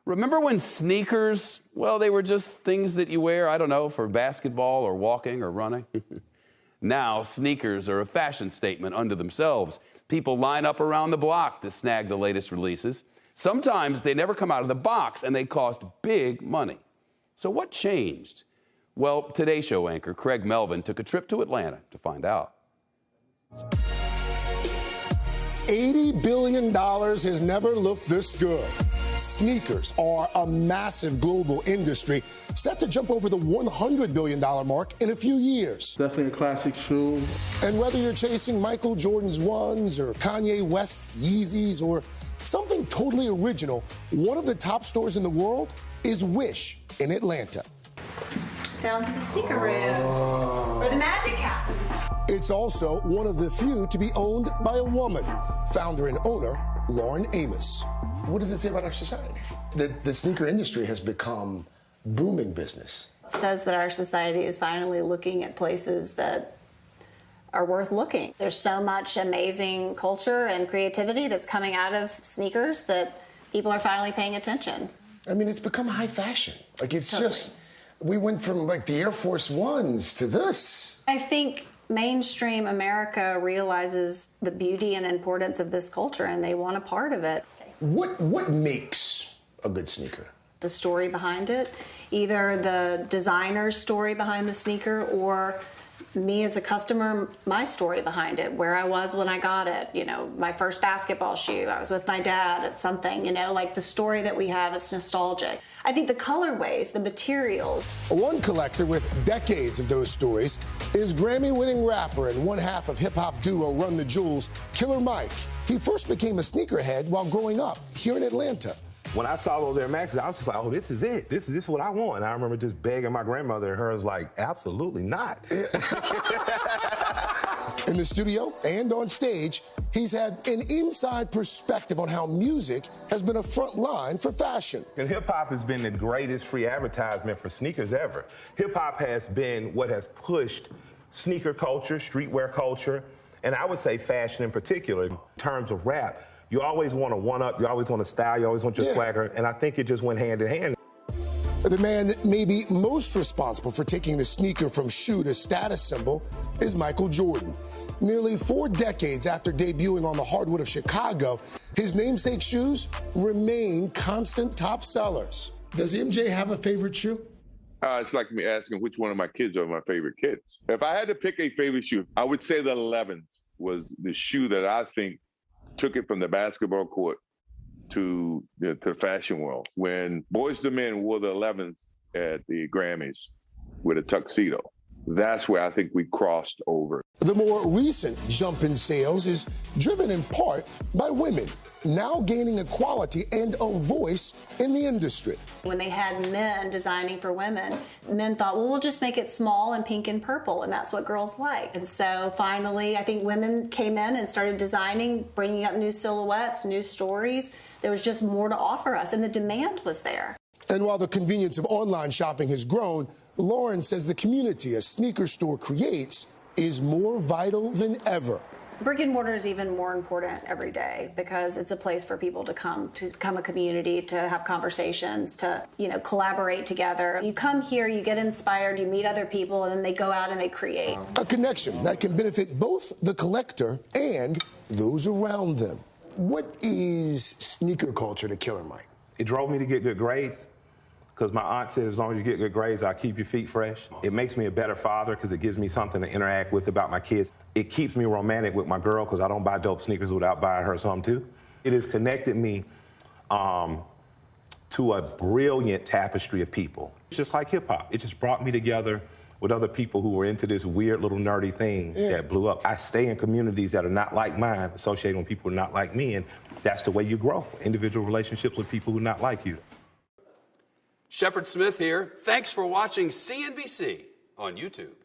Remember when sneakers, well, they were just things that you wear, I don't know, for basketball or walking or running? Now, sneakers are a fashion statement unto themselves. People line up around the block to snag the latest releases. Sometimes they never come out of the box, and they cost big money. So what changed? Well, Today Show anchor Craig Melvin took a trip to Atlanta to find out. $80 billion has never looked this good. Sneakers are a massive global industry set to jump over the $100 billion mark in a few years. Definitely a classic shoe. And whether you're chasing Michael Jordan's ones or Kanye West's Yeezys or something totally original, one of the top stores in the world is Wish in Atlanta. Down to the sneaker room, where the magic happens. It's also one of the few to be owned by a woman, founder and owner Lauren Amos. What does it say about our society? The sneaker industry has become booming business. It says that our society is finally looking at places that are worth looking. There's so much amazing culture and creativity that's coming out of sneakers that people are finally paying attention. I mean, it's become high fashion. Like, it's Totally. just, we went from like the Air Force Ones to this. I think mainstream America realizes the beauty and importance of this culture, and they want a part of it. What makes a good sneaker? The story behind it, either the designer's story behind the sneaker or me as a customer, my story behind it, where I was when I got it, you know, my first basketball shoe, I was with my dad at something, you know, like the story that we have, it's nostalgic. I think the colorways, the materials. One collector with decades of those stories is Grammy-winning rapper and one half of hip-hop duo Run the Jewels, Killer Mike. He first became a sneakerhead while growing up here in Atlanta. When I saw those Air Maxes, I was just like, oh, this is it. This is what I want. And I remember just begging my grandmother, and her was like, absolutely not. In the studio and on stage, he's had an inside perspective on how music has been a front line for fashion. And hip-hop has been the greatest free advertisement for sneakers ever. Hip-hop has been what has pushed sneaker culture, streetwear culture, and I would say fashion in particular. In terms of rap, you always want to one-up, you always want to style, you always want your swagger, and I think it just went hand in hand. The man that may be most responsible for taking the sneaker from shoe to status symbol is Michael Jordan. Nearly 4 decades after debuting on the hardwood of Chicago, his namesake shoes remain constant top sellers. Does MJ have a favorite shoe? It's like me asking which one of my kids are my favorite kids. If I had to pick a favorite shoe, I would say the 11s was the shoe that I think took it from the basketball court to the fashion world. When Boyz II Men wore the 11s at the Grammys with a tuxedo, that's where I think we crossed over. The more recent jump in sales is driven in part by women, now gaining equality and a voice in the industry. When they had men designing for women, men thought, well, we'll just make it small and pink and purple, and that's what girls like. And so finally, I think women came in and started designing, bringing up new silhouettes, new stories. There was just more to offer us, and the demand was there. And while the convenience of online shopping has grown, Lauren says the community a sneaker store creates is more vital than ever. Brick and mortar is even more important every day because it's a place for people to come a community, to have conversations, to, you know, collaborate together. You come here, you get inspired, you meet other people, and then they go out and they create. A connection that can benefit both the collector and those around them. What is sneaker culture to Killer Mike? It drove me to get good grades, because my aunt said as long as you get good grades, I'll keep your feet fresh. It makes me a better father because it gives me something to interact with about my kids. It keeps me romantic with my girl because I don't buy dope sneakers without buying her some too. It has connected me to a brilliant tapestry of people. It's just like hip hop. It just brought me together with other people who were into this weird little nerdy thing that blew up. I stay in communities that are not like mine, associated with people who are not like me, and that's the way you grow, individual relationships with people who are not like you. Shepard Smith here. Thanks for watching CNBC on YouTube.